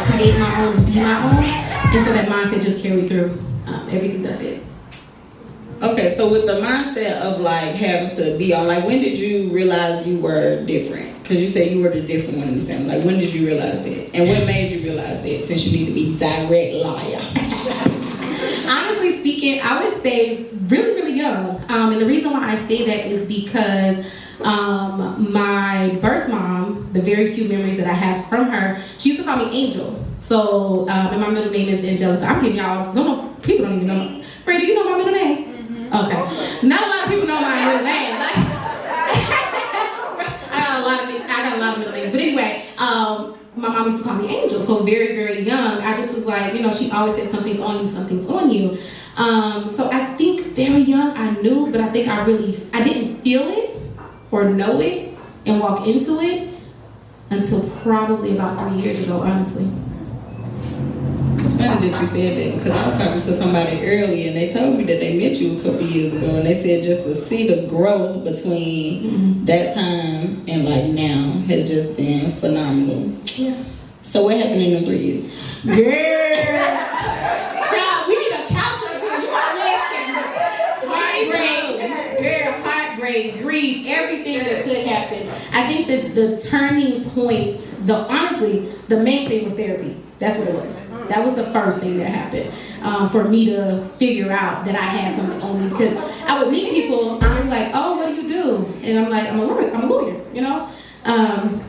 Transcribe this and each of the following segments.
create my own, be my own. And so that mindset just carried through everything that I did. Okay, so with the mindset of like having to be on, like when did you realize you were different? Because you said you were the different one in the family. Like when did you realize that? And what made you realize that, since you need to be direct liar? Honestly speaking, I would say really, really young. And the reason why I say that is because my birth mom, the very few memories that I have from her, she used to call me Angel. So, and my middle name is Angelica. I'm giving y'all, people don't even know. Freddie, do you know my middle name? Mm-hmm. Okay. Not a lot of people know my middle name. Like, I got a lot of middle names. But anyway, my mom used to call me Angel. So very, very young, I just was like, she always said something's on you, something's on you. So I think very young I knew, but I think I didn't feel it or know it and walk into it until probably about 3 years ago, honestly. It's funny that you said that, because I was talking to somebody earlier and they told me that they met you a couple years ago, and they said just to see the growth between that time and like now has just been phenomenal. Yeah. So what happened in them 3 years? Girl! Child, we need a counselor. You are listening. Heartbreak, girl, heartbreak, grief, everything that could happen. I think that the turning point, honestly, the main thing was therapy. That's what it was. That was the first thing that happened for me to figure out that I had something on me. Because I would meet people and they'd be like, "Oh, what do you do?" And I'm like, "I'm a lawyer, and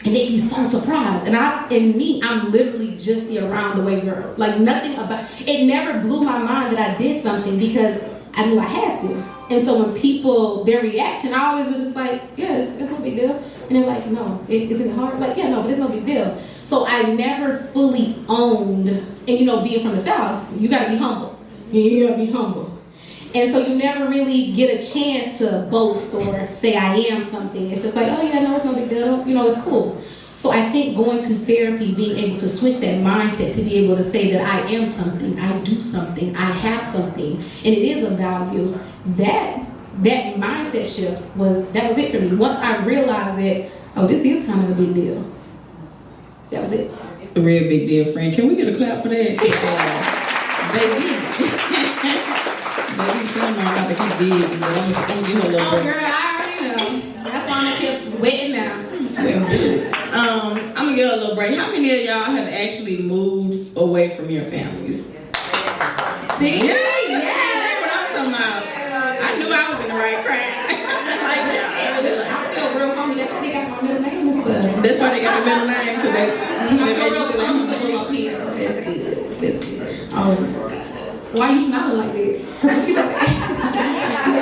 they'd be so surprised. And I'm literally just the around the way girl. Like nothing about it never blew my mind that I did something because I knew I had to. And so when people, their reaction, I always was just like, "Yeah, it's no big deal." And they're like, "No, isn't it hard?" Like, "Yeah, no, but it's no big deal." So I never fully owned, and being from the South, you gotta be humble. You gotta be humble. And so you never really get a chance to boast or say I am something. It's just like, "Oh yeah, no, it's no big deal. It's cool." So I think going to therapy, being able to switch that mindset to be able to say that I am something, I do something, I have something, and it is of value, that mindset shift was it for me. Once I realized that, oh, this is kind of a big deal. That was it. It's a real big deal, friend. Can we get a clap for that? Baby, she don't know about to keep big, but I'm gonna give her a little Oh, girl, I already know. That's why I'm up here sweating now. I'm gonna give her a little break. How many of y'all have actually moved away from your families? See? Yeah, that's what I'm talking about. I knew I was in the right crowd. I feel real homie. That's why they got my middle name and stuff. That's why they got the middle name, because they feel real comfortable up here. That's good. That's good. Oh, why you smiling like that?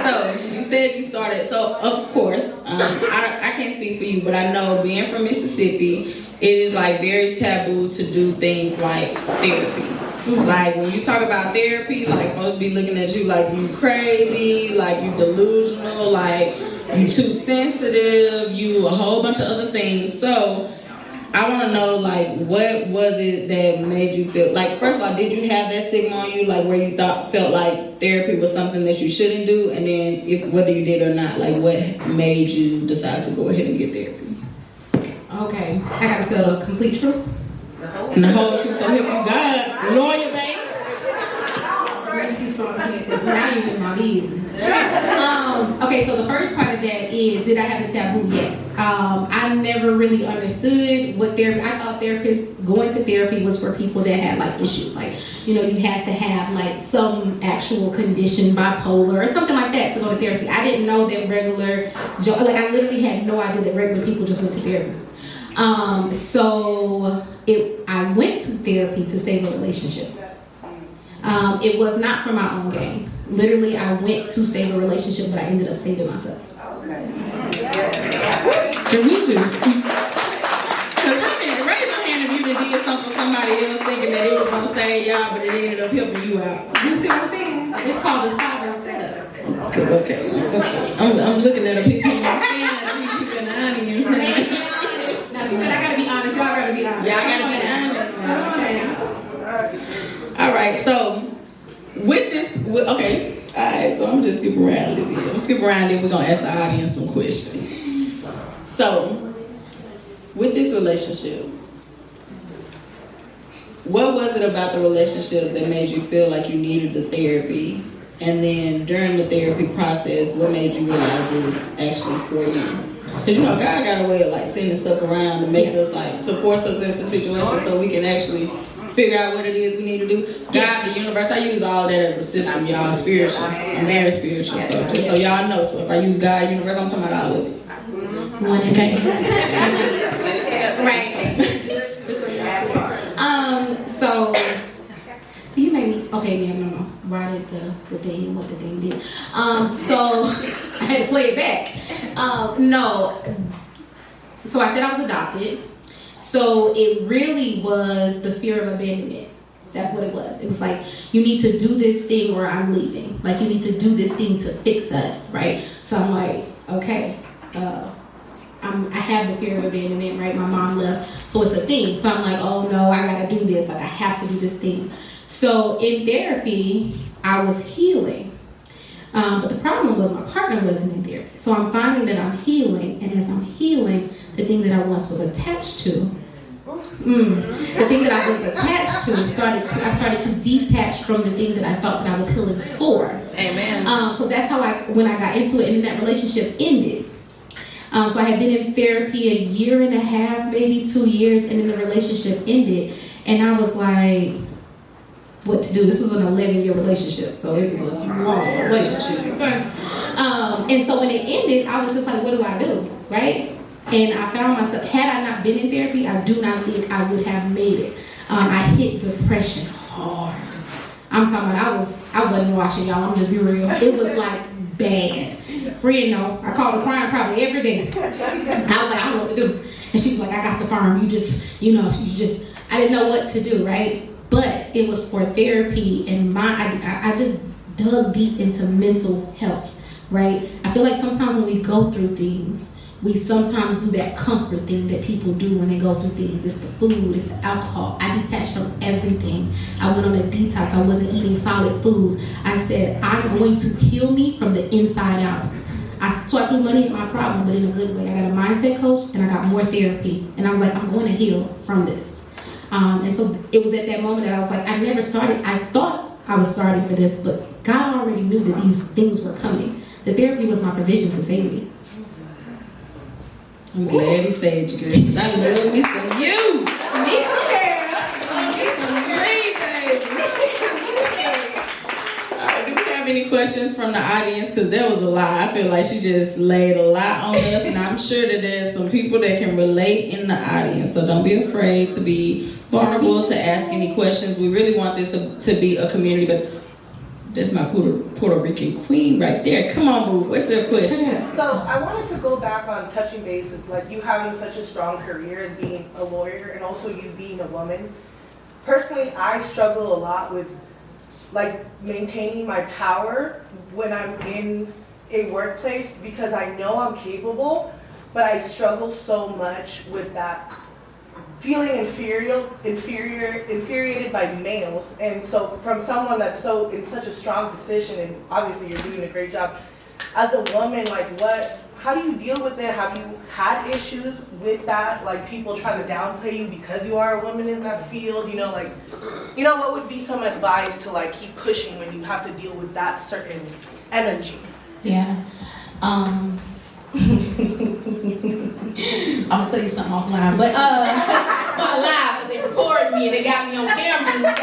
So you said you started. So of course, I can't speak for you, but I know being from Mississippi, it is like very taboo to do things like therapy. Like when you talk about therapy, like folks be looking at you like you crazy, like you delusional, like you too sensitive, you a whole bunch of other things. So I want to know, like, what was it that made you feel like, first of all, did you have that stigma on you, like where you felt like therapy was something that you shouldn't do, and then whether you did or not, like what made you decide to go ahead and get therapy? Okay, I gotta tell the complete truth. And the whole truth, so help you God, lawyer, babe. Now you in my business. Okay, so the first part of that is, did I have a taboo? Yes. I never really understood what therapy. I thought going to therapy was for people that had like issues, like you had to have like some actual condition, bipolar or something like that, to go to therapy. I didn't know that I literally had no idea that regular people just went to therapy. I went to therapy to save a relationship. It was not for my own gain. Literally, I went to save a relationship, but I ended up saving myself. Can we just? Because raise your hand if you did something for somebody else thinking that it was gonna save y'all, but it ended up helping you out. You see what I'm saying? It's called a sovereign setup. Okay. I'm looking at a people. I'm staring at a people in the audience. Now she said, I gotta be honest. Y'all gotta be honest. Yeah, I gotta be honest. All right, so alright, so I'm just skip around a little bit. I'm skip around and we're gonna ask the audience some questions. So, with this relationship, what was it about the relationship that made you feel like you needed the therapy? And then during the therapy process, what made you realize it was actually for you? Because God got a way of like sending stuff around to make us like, to force us into situations so we can actually figure out what it is we need to do. God, the universe, I use all that as a system, y'all, spiritual. I'm very spiritual, so just so y'all know. So if I use God, universe, I'm talking about all of it. Okay. Right. So you made me, okay, yeah, no. Why did the thing, what the thing did. So I had to play it back. No. So I said I was adopted. So it really was the fear of abandonment. That's what it was. It was like, you need to do this thing or I'm leaving. Like, you need to do this thing to fix us, right? So I'm like, okay, I have the fear of abandonment, right? My mom left, so it's a thing. So I'm like, oh no, I gotta do this. Like, I have to do this thing. So in therapy, I was healing. But the problem was my partner wasn't in therapy. So I'm finding that I'm healing, and as I'm healing, the thing that I once was attached to, the thing that I was attached to, I started to detach from the thing that I thought that I was healing for. Amen. So that's how when I got into it, and then that relationship ended. So I had been in therapy a year and a half, maybe 2 years, and then the relationship ended. And I was like, what to do? This was an 11-year relationship, so it was a long relationship. Okay. And so when it ended, I was just like, what do I do, right? And I found myself, had I not been in therapy, I do not think I would have made it. I hit depression hard. I'm talking about, I wasn't watching, y'all, I'm just be real. It was like bad. Friend, no, I called her crying probably every day. I was like, I don't know what to do. And she was like, I got the firm. I didn't know what to do, right? But it was for therapy, and I just dug deep into mental health, right? I feel like sometimes when we go through things, we sometimes do that comfort thing that people do when they go through things. It's the food, it's the alcohol. I detached from everything. I went on a detox. I wasn't eating solid foods. I said, I'm going to heal me from the inside out. So I threw money at my problem, but in a good way. I got a mindset coach, and I got more therapy. And I was like, I'm going to heal from this. And so it was at that moment that I was like, I never started. I thought I was starting for this, but God already knew that these things were coming. The therapy was my provision to save me. I'm glad he saved you, girl. I love me some you. Me too, girl. Do we have any questions from the audience? Because there was a lot. I feel like she just laid a lot on us, and I'm sure that there's some people that can relate in the audience. So don't be afraid to be vulnerable, to ask any questions. We really want this to be a community, but that's my Puerto Rican queen right there. Come on, boo. What's your question? So I wanted to go back on touching bases, like you having such a strong career as being a lawyer and also you being a woman. Personally, I struggle a lot with like maintaining my power when I'm in a workplace because I know I'm capable, but I struggle so much with that feeling infuriated by males. And so from someone that's so in such a strong position, and obviously you're doing a great job, as a woman, like how do you deal with it? Have you had issues with that? Like people trying to downplay you because you are a woman in that field? What would be some advice to like keep pushing when you have to deal with that certain energy? Yeah. I'm gonna tell you something offline, but not live, but they recorded me and they got me on camera. I'm gonna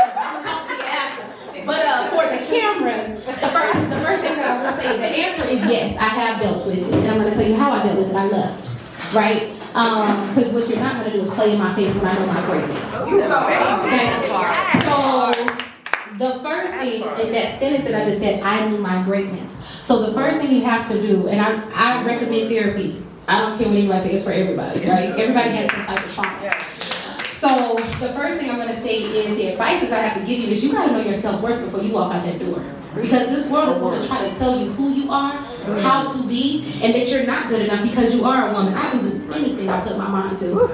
talk to you after. But for the cameras, the first thing that I will say, the answer is yes, I have dealt with it, and I'm gonna tell you how I dealt with it. I left, right? Because what you're not gonna do is play in my face when I know my greatness. Okay. So the first thing in that sentence that I just said, I knew my greatness. So the first thing you have to do, and I recommend therapy. I don't care what anybody says, it's for everybody, right? Everybody has some type of trauma. So the first thing I'm going to say is the advice that I have to give you is you got to know your self-worth before you walk out that door. Because this world is going to try to tell you who you are, how to be, and that you're not good enough because you are a woman. I can do anything I put my mind to.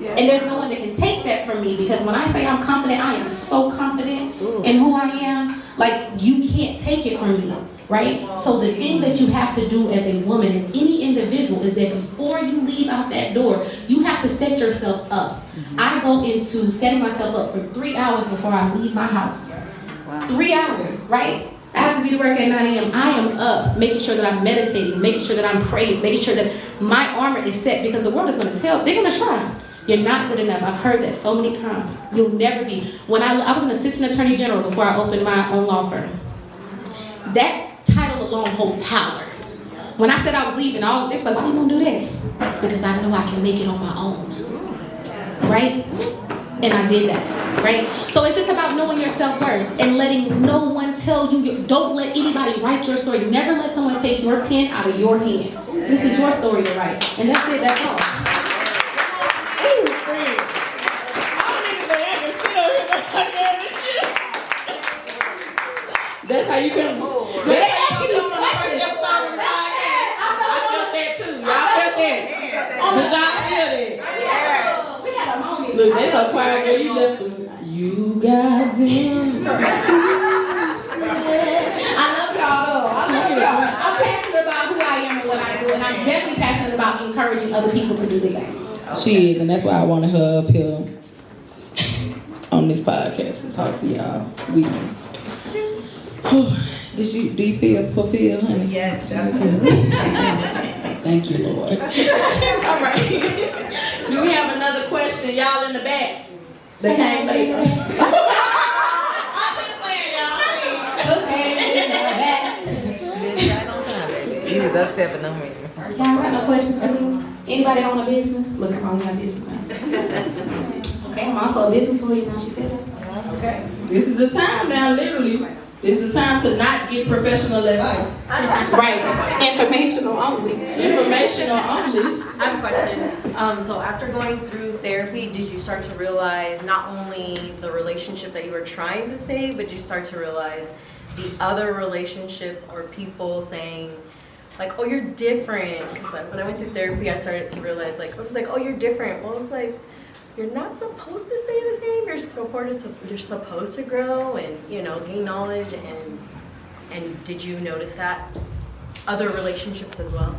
And there's no one that can take that from me because when I say I'm confident, I am so confident in who I am. Like, you can't take it from me. right? So the thing that you have to do as a woman, as any individual, is that before you leave out that door, you have to set yourself up. I go into setting myself up for 3 hours before I leave my house. 3 hours, right? I have to be to work at 9 a.m. I am up, making sure that I'm meditating, making sure that I'm praying, making sure that my armor is set, because the world is going to tell, they're going to try. You're not good enough. I've heard that so many times. You'll never be. When I was an assistant attorney general before I opened my own law firm. That title alone holds power. When I said I was leaving, they was like, why are you going to do that? Because I know I can make it on my own. Right? And I did that. Right? So it's just about knowing your self-worth and letting no one tell you. Don't let anybody write your story. Never let someone take your pen out of your hand. This is your story to write. And that's it. That's all. That's how you come. That's how you come on the first episode of the podcast. I felt that too. Y'all felt that. Did y'all feel that? We had a moment. Look, that's so quiet, girl. You left them. You got them. I love y'all. I love y'all. I'm passionate about who I am and what I do, and I'm definitely passionate about encouraging other people to do the same. She is, and that's why I wanted her up here on this podcast to talk to y'all. Do you feel fulfilled, honey? Yes, definitely. Thank you, Lord. All right. Do we have another question? Y'all in the back that came late. I'm just saying, y'all. Okay, I don't have it. You was upset, but no me. y'all got no questions for me? Anybody own a business? Look, I'm only got business now. Okay, I'm also a business lawyer now. She said that. Okay. This is the time now, literally. This is the time to not get professional advice. Right. Informational only. Informational only. I have a question. So after going through therapy, did you start to realize not only the relationship that you were trying to save, but you start to realize the other relationships or people saying, like, oh, you're different? Because when I went through therapy, I started to realize, like, I was like, oh, you're different. Well, it's like, you're not supposed to stay in this game. You're supposed to grow and, you know, gain knowledge. And did you notice that? Other relationships as well?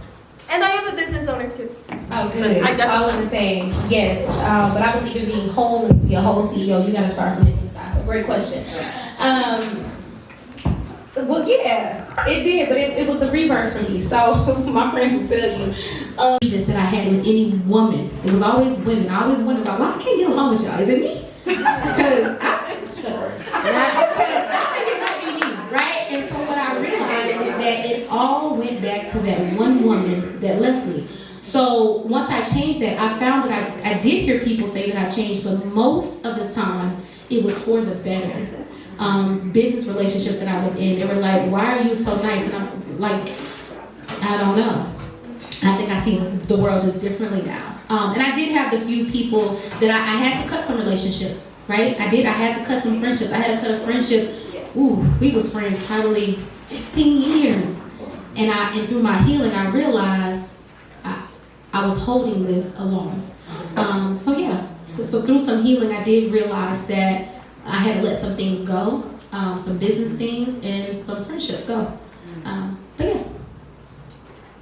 And I am a business owner too. Oh, good. I all I'm saying, yes. But I believe in being whole, and to be a whole CEO, you got to start from the inside. So, great question. Well, yeah, it did, but it was the reverse for me. So my friends will tell you this that I had with any woman. It was always women. I always wondered about why I can't get along with y'all. Is it me? Because I think it might be me, right? And so what I realized is that it all went back to that one woman that left me. So once I changed that, I found that I did hear people say that I changed, but most of the time it was for the better. Business relationships that I was in, they were like, why are you so nice? And I'm like, I don't know. I think I see the world just differently now. And I did have the few people that I had to cut some relationships, right? I had to cut some friendships. I had to cut a friendship. We was friends probably 15 years. And through my healing, I realized I was holding this alone. So through some healing, I did realize that I had to let some things go, some business things, and some friendships go. But yeah.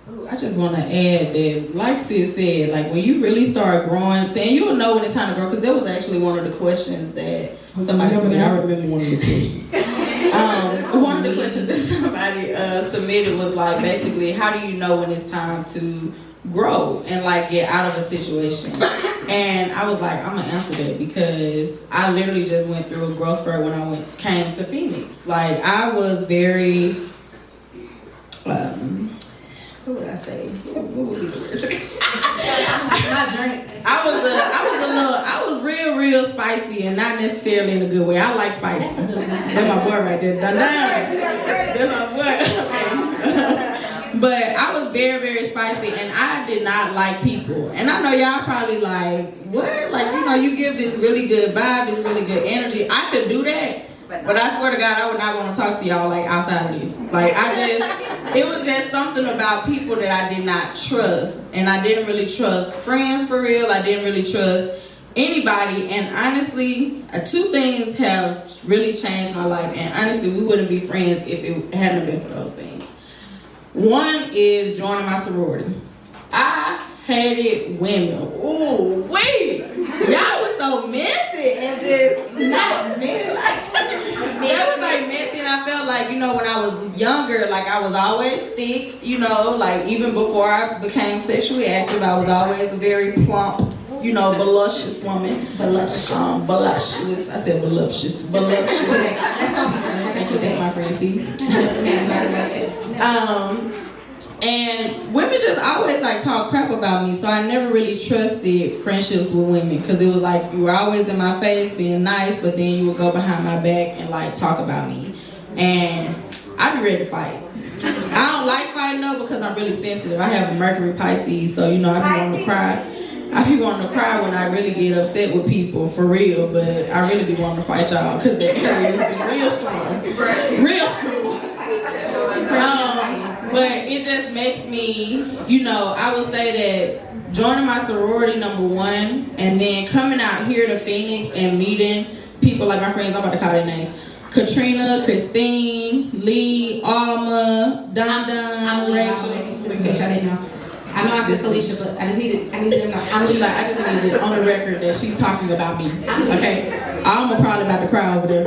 Ooh, I just want to add that, like sis said, like when you really start growing, and you'll know when it's time to grow, because that was actually one of the questions that somebody submitted. I remember one of the questions. One of the questions that somebody submitted was like, basically, how do you know when it's time to grow and like get out of a situation? And I was like, I'm gonna answer that because I literally just went through a growth spurt when I came to Phoenix. Like I was very, what would I say? What would be the word? I was real spicy and not necessarily in a good way. I like spicy. That's my boy right there. Dun, dun. That's my boy. But I was very spicy and I did not like people. And I know y'all probably like, what? Like, you know, you give this really good vibe, this really good energy. I could do that. But I swear to God, I would not want to talk to y'all like outside of this. Like it was just something about people that I did not trust. And I didn't really trust friends for real. I didn't really trust anybody. And honestly, two things have really changed my life. And honestly, we wouldn't be friends if it hadn't been for those things. One is joining my sorority. I hated women. Ooh, wait. Y'all was so messy and just not messy. That was like messy, and I felt like, you know, when I was younger, like I was always thick, you know, like even before I became sexually active, I was always a very plump, you know, voluptuous woman. Voluptuous. I said voluptuous. Voluptuous. Thank you, that's my friend, see? And women just always like talk crap about me, so I never really trusted friendships with women, because it was like you were always in my face being nice, but then you would go behind my back and like talk about me, and I'd be ready to fight. I don't like fighting though, because I'm really sensitive. I have a Mercury Pisces, so you know I be wanting to cry. I be wanting to cry when I really get upset with people, for real, but I really be wanting to fight y'all, because that area is real strong. Real strong. But it just makes me, you know, I would say that joining my sorority, number one, and then coming out here to Phoenix and meeting people like my friends, I'm about to call their names, Katrina, Christine, Lee, Alma, Dum Dum, Rachel. Just in case y'all didn't know. I know I said Salisha, but I just needed them to know. I just need it on the record that she's talking about me. Okay? Alma probably about to cry over there.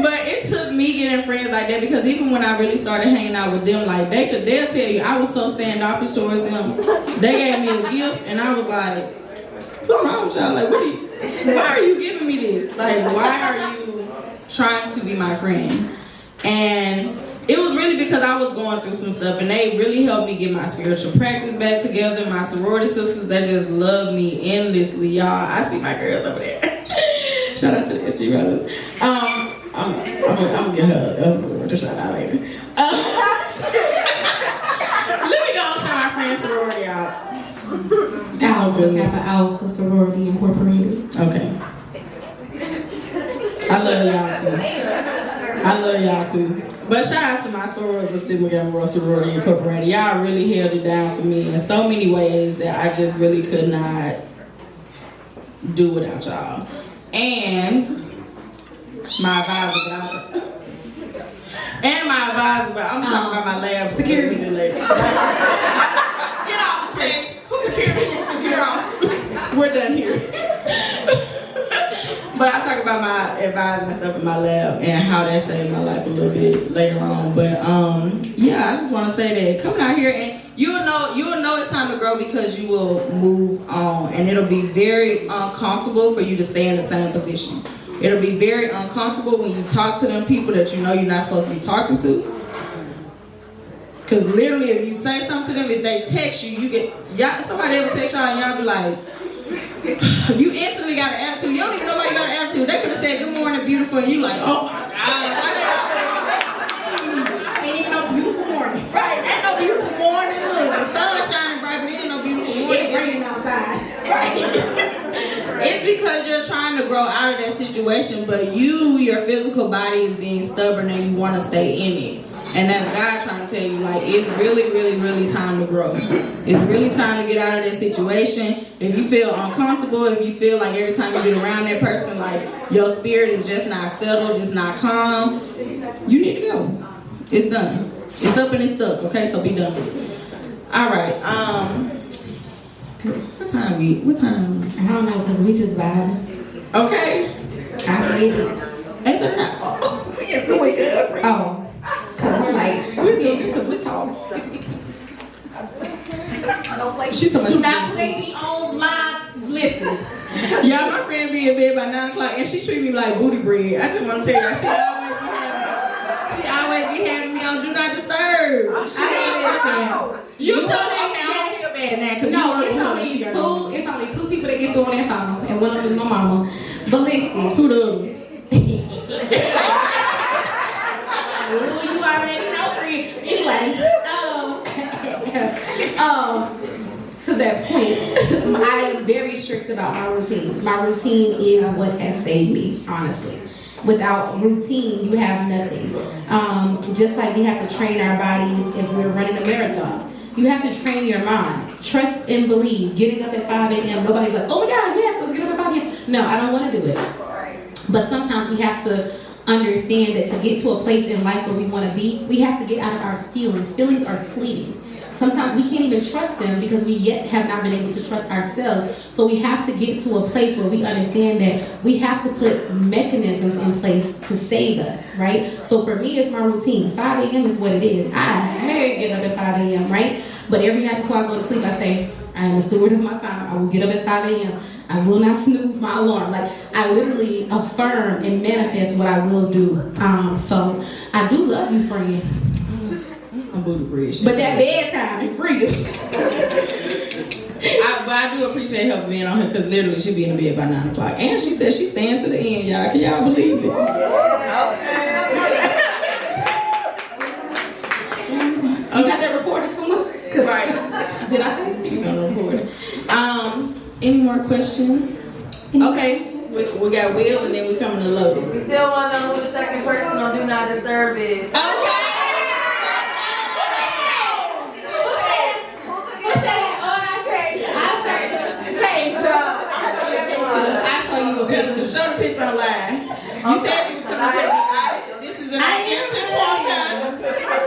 But it took me getting friends like that, because even when I really started hanging out with them, like they'll tell you I was so standoffish towards them. They gave me a gift and I was like, what's wrong with y'all? Like, why are you giving me this? Like, why are you trying to be my friend? And it was really because I was going through some stuff, and they really helped me get my spiritual practice back together. My sorority sisters, they just love me endlessly, y'all. I see my girls over there. Shout out to the SG Brothers. I'm gonna get her a shout out later. Let me go and show my friend sorority out. Alpha Kappa Alpha Sorority Incorporated. Okay. I love y'all too. But shout out to my sorors of Sigma Gamma Rho Sorority Incorporated. Y'all really held it down for me in so many ways that I just really could not do without y'all. And my advisor, but I'm talking about my lab security. Get off, bitch. Who's security? Get off. We're done here. But I talk about my advising and stuff in my lab and how that saved my life a little bit later on. But yeah, I just want to say that coming out here, and you'll know it's time to grow, because you will move on, and it'll be very uncomfortable for you to stay in the same position. It'll be very uncomfortable when you talk to them people that you know you're not supposed to be talking to. Because literally, if you say something to them, if they text you, somebody ever text y'all and y'all be like, you instantly got an attitude. You don't even know why you got an attitude. They could have said good morning, beautiful, and you like, oh my God, why they always ain't even no beautiful morning. Right, ain't no beautiful morning. Look, the sun's shining bright, but there ain't no beautiful morning. It's raining outside. Right. It's because you're trying to grow out of that situation, but your physical body is being stubborn and you want to stay in it. And that's God trying to tell you, like, it's really, really, really time to grow. It's really time to get out of that situation. If you feel uncomfortable, if you feel like every time you get around that person, like, your spirit is just not settled, it's not calm, you need to go. It's done. It's up and it's stuck, okay? So be done with it. All right. What time? I don't know, because we just vibing. Okay. I waited. Ain't there not? Oh, we get doing good. Oh. Cause we're like, we're doing good because we talk. She's so much. Do not play me on my listen. Y'all, my friend be in bed by 9 o'clock, and she treat me like booty bread. I just want to tell y'all, she always be having me on Do Not Disturb. You tell that I don't feel bad now, because no, it's only two people that get through on that phone, and one of them is my mama. But listen, who the? You already know, friend. Anyway, to that point, I am very strict about my routine. My routine is what has saved me, honestly. Without routine, you have nothing. Just like we have to train our bodies if we're running a marathon. You have to train your mind. Trust and believe. Getting up at 5 a.m. Nobody's like, oh my gosh, yes, let's get up at 5 a.m. No, I don't want to do it. But sometimes we have to understand that to get to a place in life where we want to be, we have to get out of our feelings. Feelings are fleeting. Sometimes we can't even trust them because we yet have not been able to trust ourselves. So we have to get to a place where we understand that we have to put mechanisms in place to save us, right? So for me, it's my routine. 5 a.m. is what it is. I hate getting up at 5 a.m., right? But every night before I go to sleep, I say, I am a steward of my time. I will get up at 5 a.m. I will not snooze my alarm. Like, I literally affirm and manifest what I will do. So I do love you, friend. I'm booty bridge. But that bedtime is real. But I do appreciate her being on here because literally she'll be in the bed by 9 o'clock. And she said she's staying to the end, y'all. Can y'all believe it? You got that recorded somewhere? Right. Did I say? You're gonna record it. Any more questions? Okay, we got Will and then we coming to Lotus. We still want to know who the second person on Do Not Disturb is. Okay. Show the picture online. You said you was going to be honest. This is an authentic podcast.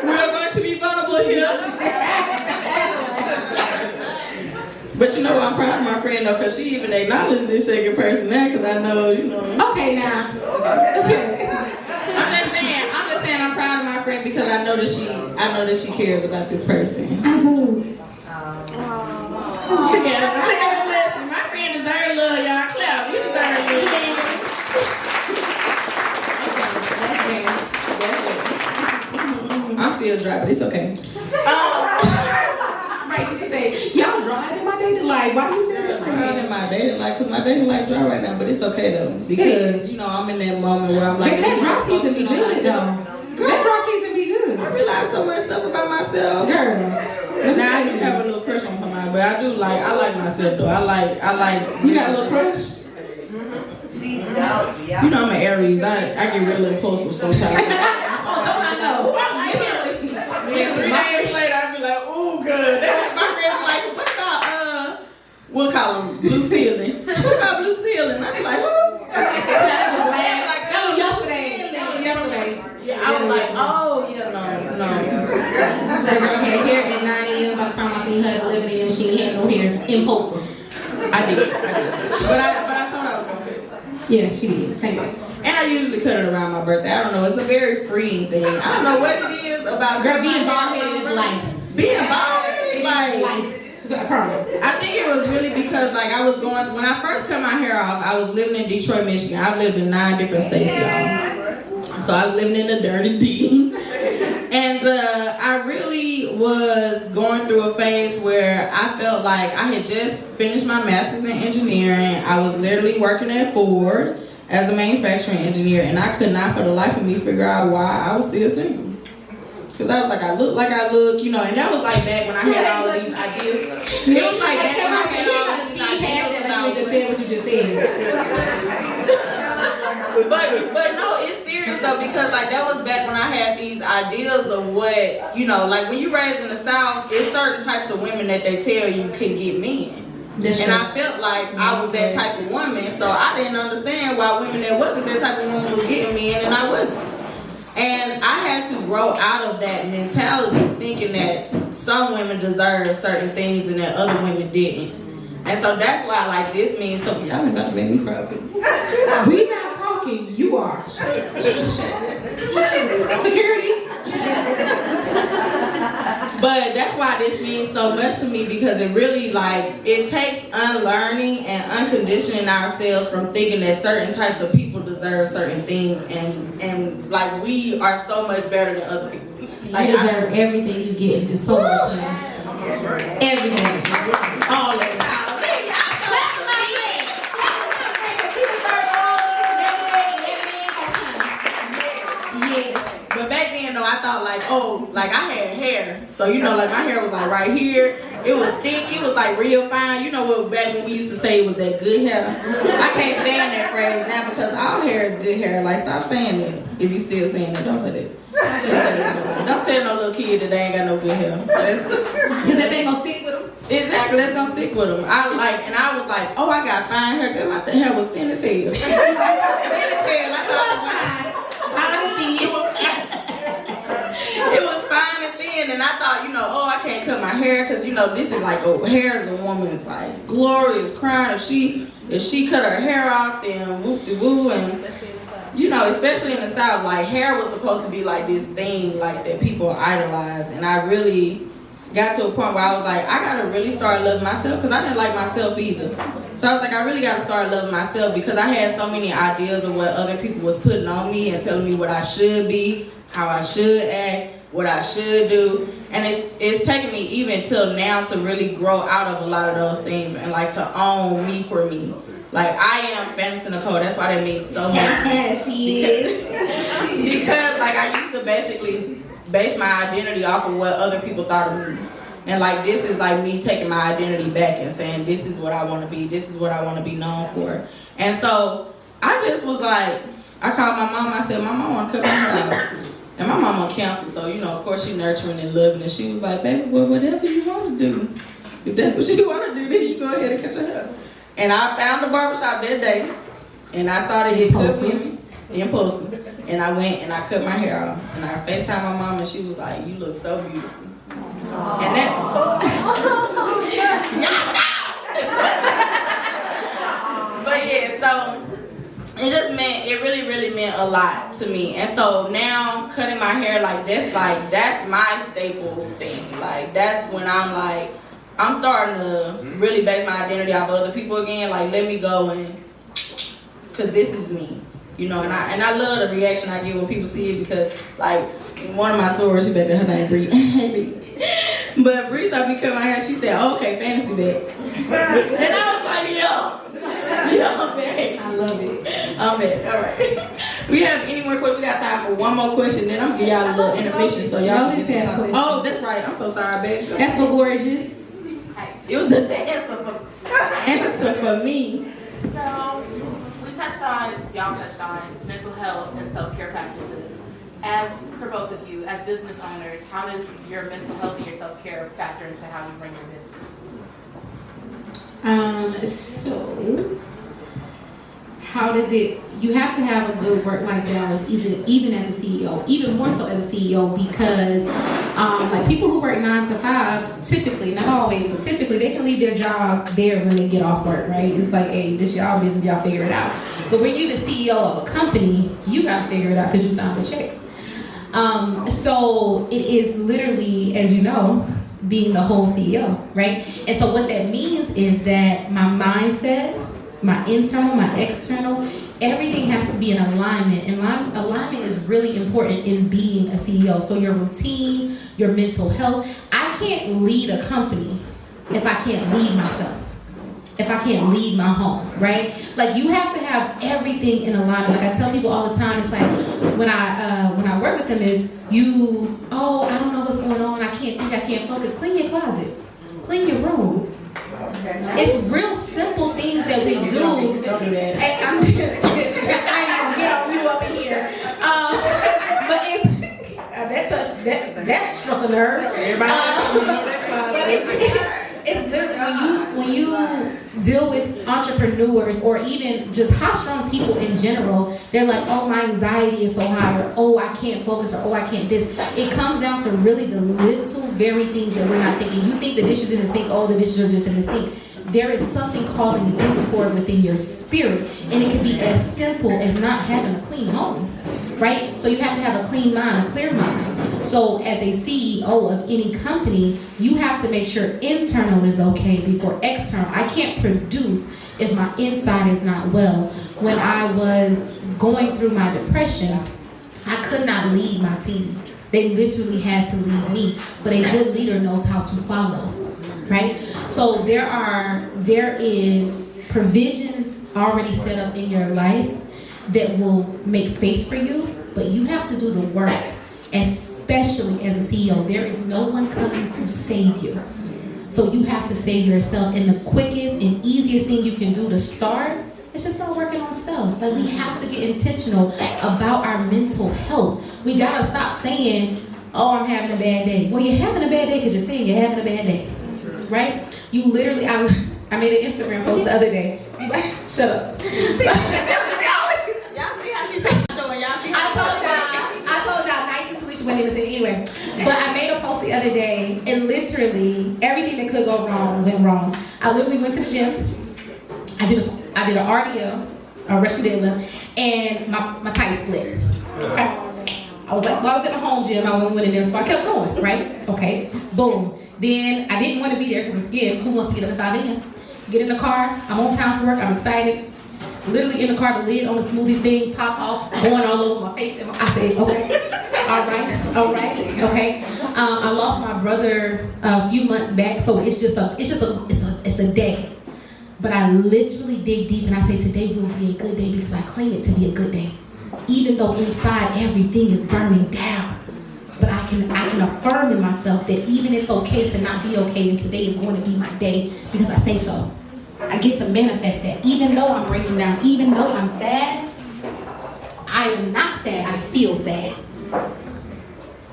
We're going to be vulnerable here. But you know, I'm proud of my friend though, because she even acknowledged this second person now, because I know, you know. Okay, now. I'm just saying I'm proud of my friend because I know that she cares about this person. I do. Look at the blessing. My friend deserves love, y'all. Clap. We deserve love. I'm still dry, but it's okay. Right, did you say, y'all dry in my dating life? Why do you say that? Dry in my dating life, because my dating life dry right now, but it's okay though. Because, you know, I'm in that moment where I'm like, that dry season be good though. That dry season be good. I realize so much stuff about myself. Girl. Now I do have a little crush on somebody, but I like myself though. I like. You got a little crush? You know I'm an Aries. I get real impulsive sometimes. I know. And 3 days later, I be like, ooh, good. My friends like, what about we'll call them blue ceiling. What about blue ceiling? I be like, who? That was yesterday. Yeah, I was like, oh, yeah, no. That girl had hair at 9 a.m. By the time I seen her at 11 a.m., she ain't had no hair. Impulsive. I did. But I told her I was going to. Yeah, she did. Same way. And I usually cut it around my birthday. I don't know. It's a very freeing thing. I don't know what it is about. Girl, being bald-headed is life. Being bald-headed, like. Life. I promise. I think it was really because, like, I was going, when I first cut my hair off, I was living in Detroit, Michigan. I've lived in 9 different states, y'all. So I was living in the dirty D. And I really was going through a phase where I felt like I had just finished my master's in engineering. I was literally working at Ford as a manufacturing engineer, and I could not for the life of me figure out why I was still single. Because I was like, I look, you know, and that was like back when I had all of these ideas. It was like back when I had all of these ideas about what you just said. But no, it's serious though, because like that was back when I had these ideas of what, you know, like when you raised in the South, it's certain types of women that they tell you can get men. And I felt like I was that type of woman, so I didn't understand why women that wasn't that type of woman was getting men and I wasn't. And I had to grow out of that mentality, thinking that some women deserve certain things and that other women didn't. And so that's why, like, this means something. Y'all ain't about to make me cry. We not talking, you are. Security. But that's why this means so much to me, because it really, like, it takes unlearning and unconditioning ourselves from thinking that certain types of people deserve certain things, and like, we are so much better than other people. Like, you deserve everything you get. It's so much love. Everything. All of it. But back then though, I thought like, oh, like I had hair. So, you know, like my hair was like right here. It was thick, it was like real fine. You know what, back when we used to say it was that good hair. I can't stand that phrase now because all hair is good hair. Like, stop saying that. If you still saying that, don't say that. Don't say no little kid that they ain't got no good hair. Because that thing gonna stick with them. Exactly, that's gonna stick with them. I was like, oh, I got fine hair. Good, my hair was thin as hell. Thin as hell. I thought it was fine. I It was fine and thin, and I thought, oh, I can't cut my hair because this is like hair is a woman's like glorious crown. If she cut her hair off, then whoop de woo, and especially in the South, like hair was supposed to be like this thing like that people idolize, and I really got to a point where I was like, I gotta really start loving myself because I didn't like myself either. So I was like, I really gotta start loving myself because I had so many ideas of what other people was putting on me and telling me what I should be, how I should act, what I should do. And it's taken me even till now to really grow out of a lot of those things and like to own me for me. Like I am Fantasi Nicole, that's why that means so much. She is. Because like I used to basically base my identity off of what other people thought of me. And like this is like me taking my identity back and saying this is what I want to be, this is what I want to be known for. And so I just was like, I called my mom, I said, my mom want to cut my hair out. And my mom on cancer, so of course she nurturing and loving, and she was like, baby, well, whatever you want to do. If that's what you want to do, then you go ahead and cut your hair. And I found the barbershop that day, and I saw that it cut me, impulsive. And I went and I cut my hair off, and I FaceTimed my mom, and she was like, you look so beautiful. Aww. And that, but yeah, so it just meant, it really, really meant a lot to me. And so now cutting my hair, that's my staple thing. Like that's when I'm like, I'm starting to really base my identity off of other people again. Like let me go and, cause this is me. And I love the reaction I get when people see it because like one of my sorors, she better her name Bree. But Bree thought me cut my hair, she said, oh, okay, fantasy bag. And I was like, yo, I'm back. I love it. I'm back, all right. We have any more questions? We got time for one more question, then I'm gonna give y'all a little intermission so y'all can get some. Oh, that's right, I'm so sorry, baby. That's for gorgeous. It was the answer for me. So, y'all touched on mental health and self-care practices. As for both of you, as business owners, how does your mental health and your self-care factor into how you run your business? So how does it, you have to have a good work-life balance even as a CEO, even more so as a CEO because like people who work 9 to 5s, typically, not always, but typically they can leave their job there when they get off work, right? It's like, hey, this y'all business, y'all figure it out. But when you're the CEO of a company, you gotta figure it out because you sign the checks. So it is literally, as you know, being the whole CEO, right? And so what that means is that my mindset, my internal, my external, everything has to be in alignment. And alignment is really important in being a CEO. So your routine, your mental health. I can't lead a company if I can't lead myself. If I can't lead my home, right? Like you have to have everything in alignment. Like I tell people all the time, it's like when I work with them is I don't know what's going on. I can't focus. Clean your closet, clean your room. It's real simple things that we do. Don't do that. And I ain't gonna get on you up in here. But that struck a nerve. But it's literally when you deal with entrepreneurs or even just high-strung people in general, they're like, oh, my anxiety is so high, or oh, I can't focus, or oh, I can't this. It comes down to really the little very things that we're not thinking. You think the dishes in the sink, oh, the dishes are just in the sink. There is something causing discord within your spirit, and it can be as simple as not having a clean home, right? So you have to have a clean mind, a clear mind. So as a CEO of any company, you have to make sure internal is okay before external. I can't produce if my inside is not well. When I was going through my depression, I could not lead my team. They literally had to lead me, but a good leader knows how to follow, right? So there is provisions already set up in your life that will make space for you, but you have to do the work, especially as a CEO. There is no one coming to save you. So you have to save yourself, and the quickest and easiest thing you can do to start is just start working on self. Like we have to get intentional about our mental health. We gotta stop saying, oh, I'm having a bad day. Well, you're having a bad day because you're saying you're having a bad day, right? You literally, I made an Instagram post the other day. Shut up. Y'all see how she's showing y'all see how wasn't even saying anyway. But I made a post the other day, and literally everything that could go wrong went wrong. I literally went to the gym. I did an RDL, a Rashidilla, and my tight split. Okay. I was like, well, I was at my home gym. I was only one in there, so I kept going. Right? Okay. Boom. Then I didn't want to be there because again, who wants to get up at 5 a.m.? Get in the car. I'm on time for work. I'm excited. Literally in the car, the lid on the smoothie thing pop off, going all over my face. I said, okay, all right, okay. I lost my brother a few months back, so it's a day. But I literally dig deep and I say today will be a good day because I claim it to be a good day, even though inside everything is burning down. But I can affirm in myself that even it's okay to not be okay, and today is going to be my day because I say so. I get to manifest that. Even though I'm breaking down, even though I'm sad, I am not sad, I feel sad.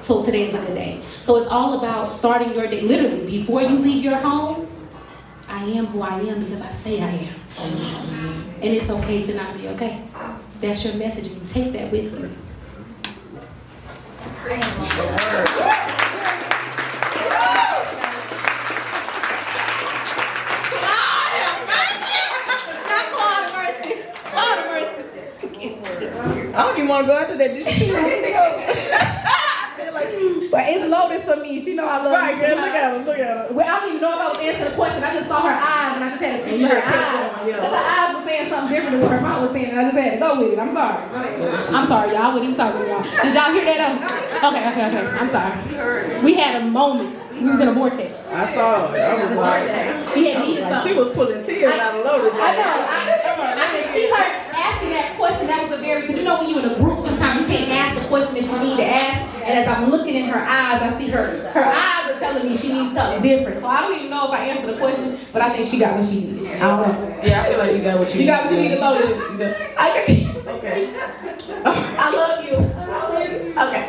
So today is a good day. So it's all about starting your day. Literally, before you leave your home, I am who I am because I say I am. And it's okay to not be okay. That's your message, and you take that with you. I don't even want to go after that. Did you see But it's Lotus for me. She know I love Right, her. girl, look at her, look at her. Well, I don't even know if I was answering the question. I just saw her eyes and I just had to see her eyes. Because her eyes were saying something different than what her mouth was saying, and I just had to go with it. I'm sorry. I'm sorry, y'all. I wasn't even talking to y'all. Did y'all hear that? Okay. I'm sorry. We had a moment. We was in a vortex. I saw it. I was like, She had needed she something. was pulling tears out of Lotus. I know. I can see her asking that question. That was a very, because you know when you're in a group, sometimes you can't ask the question that you need to ask. And as I'm looking in her eyes, I see her eyes are telling me she needs something different. So I don't even know if I answered the question, but I think she got what she needed. I don't know. Yeah, I feel like you got what you You got what you needed, Lotus. Okay. I love you. Okay.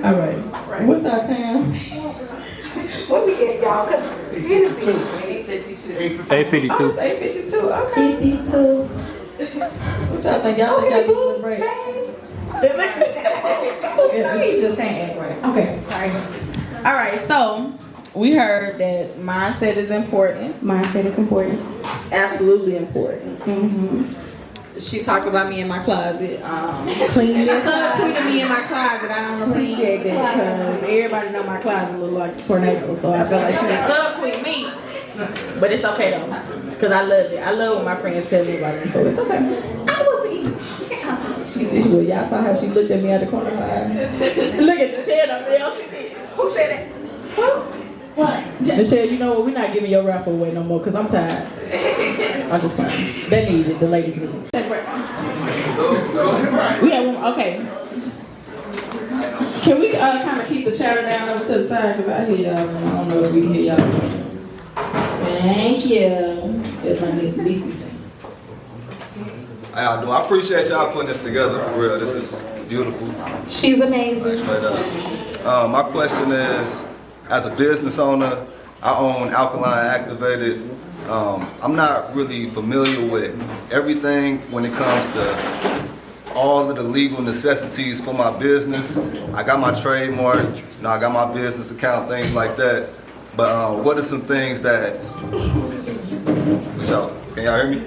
All right. What's our time? What we get, y'all? Because 8:52. 8:52. Oh, it's 8:52. Okay. 52. What y'all think? Y'all think y'all need a break? Yeah, she just can't act right. Okay, sorry. All right, so we heard that mindset is important. Mindset is important. Absolutely important. Mm-hmm. She talked about me in my closet. Clean She your subtweeted me in my closet. I don't appreciate that because everybody know my closet look like a tornado. So I feel like she was subtweeting me. But it's okay though, because I loved it. I love when my friends tell me about it, so it's okay. I wasn't even talking. Y'all saw how she looked at me out the corner of her eye. Look at the chair up there. Who said that? What? Michelle, you know what? We're not giving your raffle away no more because I'm tired. I'm just fine. They need it. The ladies need it. We have one. Okay. Can we kind of keep the chatter down over to the side because I hear y'all. I don't know if we can hear y'all. Thank you. That's my niece. How y'all doing? I appreciate y'all putting this together for real. This is beautiful. She's amazing. Straight up. My question is, as a business owner, I own Alkaline Activated. I'm not really familiar with everything when it comes to all of the legal necessities for my business. I got my trademark, I got my business account, things like that. But what are some things that, can y'all hear me?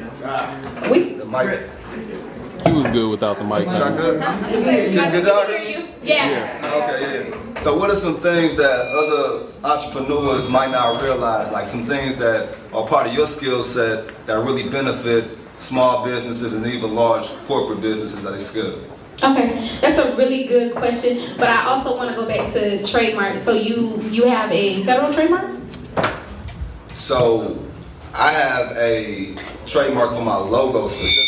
The mic. He was good without the mic. Y'all good? Did y'all hear me? Yeah. Okay, yeah. So what are some things that other entrepreneurs might not realize, like some things that are part of your skill set that really benefit small businesses and even large corporate businesses that are skilled? Okay, that's a really good question, but I also want to go back to trademark. So you have a federal trademark? So I have a trademark for my logo specifically.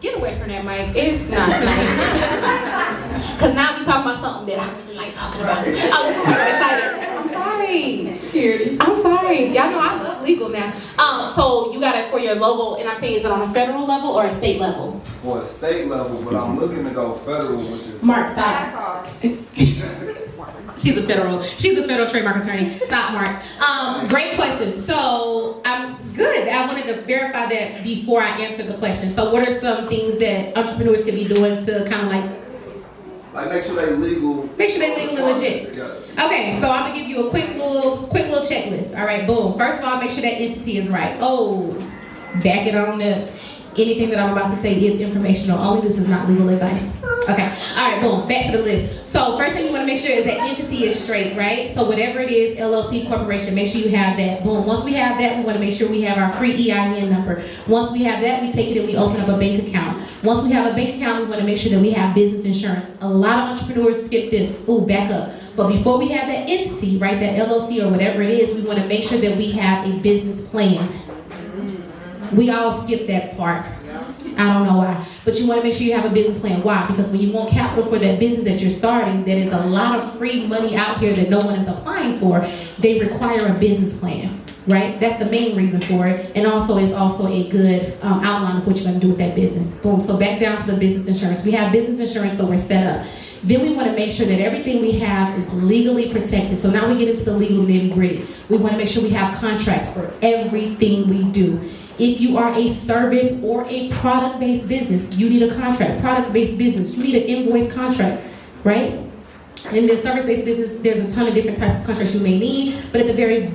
Get away from that mic. It's not nice. Because now we talk about something that I really like talking about. I'm excited. I'm sorry. I'm sorry. Y'all know I love legal now. So you got it for your logo, and I'm saying, is it on a federal level or a state level? For a state level, but I'm looking to go federal, which is... Mark, stop. She's a federal trademark attorney. Stop, Mark. Great question. So I'm good. I wanted to verify that before I answer the question. So what are some things that entrepreneurs could be doing to kind of like Like make sure they legal. Make sure they legal and legit. Okay, so I'm gonna give you a quick little checklist. All right, boom. First of all, make sure that entity is right. Oh, back it on up. Anything that I'm about to say is informational only. This is not legal advice. Okay. All right, boom. Back to the list. So first thing you want to make sure is that entity is straight, right? So whatever it is, LLC, corporation, make sure you have that. Boom. Once we have that, we want to make sure we have our free EIN number. Once we have that, we take it and we open up a bank account. Once we have a bank account, we want to make sure that we have business insurance. A lot of entrepreneurs skip this. Ooh, back up. But before we have that entity, right, that LLC or whatever it is, we want to make sure that we have a business plan. We all skip that part. I don't know why. But you want to make sure you have a business plan. Why? Because when you want capital for that business that you're starting, there is a lot of free money out here that no one is applying for. They require a business plan, right? That's the main reason for it. And also, it's also a good outline of what you're going to do with that business. Boom. So back down to the business insurance. We have business insurance, so we're set up. Then we want to make sure that everything we have is legally protected. So now we get into the legal nitty-gritty. We want to make sure we have contracts for everything we do. If you are a service or a product-based business, you need a contract. Product-based business, you need an invoice contract, right? In the service-based business, there's a ton of different types of contracts you may need, but at the very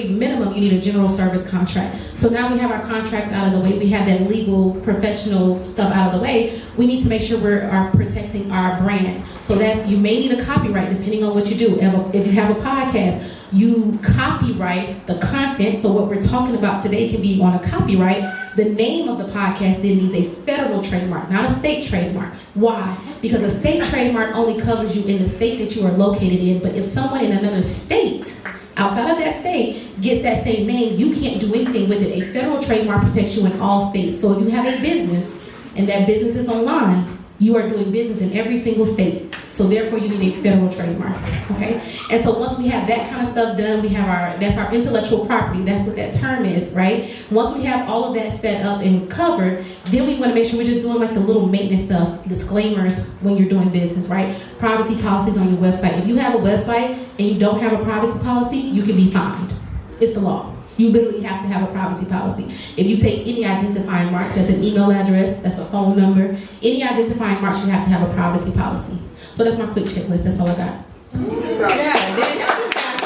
minimum, you need a general service contract. So now we have our contracts out of the way. We have that legal, professional stuff out of the way. We need to make sure we are protecting our brands. So that's, you may need a copyright depending on what you do. If you have a podcast, you copyright the content. So what we're talking about today can be on a copyright. The name of the podcast then needs a federal trademark, not a state trademark. Why? Because a state trademark only covers you in the state that you are located in. But if someone in another state, outside of that state, gets that same name, you can't do anything with it. A federal trademark protects you in all states. So if you have a business and that business is online, you are doing business in every single state. So therefore you need a federal trademark, okay? And so once we have that kind of stuff done, we have that's our intellectual property. That's what that term is, right? Once we have all of that set up and covered, then we want to make sure we're just doing like the little maintenance stuff, disclaimers when you're doing business, right? Privacy policies on your website. If you have a website and you don't have a privacy policy, you can be fined. It's the law. You literally have to have a privacy policy. If you take any identifying marks, that's an email address, that's a phone number, any identifying marks, you have to have a privacy policy. So that's my quick checklist. That's all I got. Yeah, then y'all just got.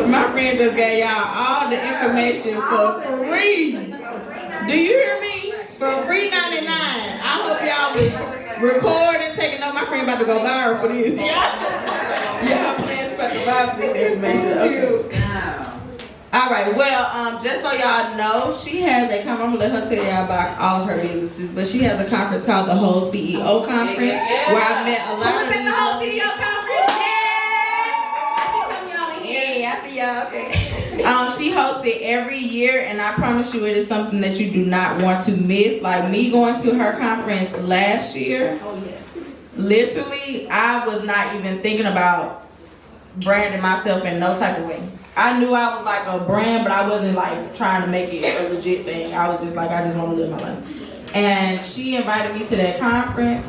My friend just gave y'all all the information for free. Do you hear me? For free 99. I hope y'all was recording, taking note. My friend about to go viral for this. Yeah, plans about to go viral for this information. Okay. All right, well, just so y'all know, she has a conference. I'm gonna let her tell y'all about all of her businesses, but she has a conference called the Whole CEO Conference, where I met a lot of Who's at the Whole CEO Conference? Yeah, I see y'all. Okay. She hosts it every year, and I promise you, it is something that you do not want to miss. Like me going to her conference last year, literally, I was not even thinking about branding myself in no type of way. I knew I was like a brand, but I wasn't like trying to make it a legit thing. I was just like, I just want to live my life. And she invited me to that conference,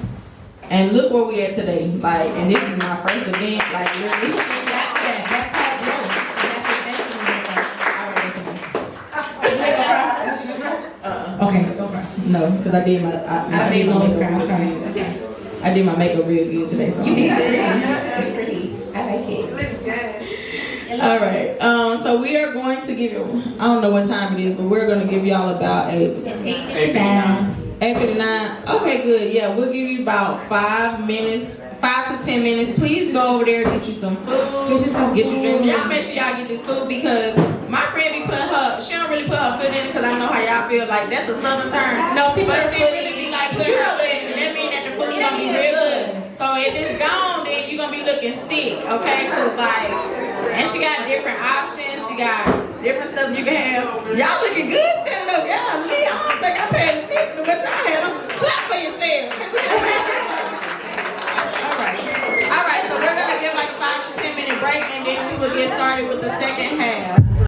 and look where we at today. Like, and this is my first event. Like, literally. That's called growth. Okay, go for it. No, because I did my. I made Lotus cry. I'm sorry. I did my makeup real good today. So. You did good. You're pretty. I like it. Looks good. All right. So we are going to give you. I don't know what time it is, but we're going to give y'all about It's 8:59. 8:59. Okay, good. Yeah, we'll give you about 5 minutes, 5 to 10 minutes. Please go over there, get you some food, get you drink. Y'all make sure y'all get this food because my friend be putting she don't really put her foot in it because I know how y'all feel. Like that's a southern term. No, she but put her she foot really in be like putting her foot in it. That mean that the food's gonna be real good. So if it's gone, then you're gonna be looking sick, okay? Cause like, and she got different options. She got different stuff you can have. Y'all looking good standing up. Y'all, Lee, I don't think I paid attention to what y'all had. Clap for yourself. All right, so we're gonna give like a 5 to 10 minute break, and then we will get started with the second half.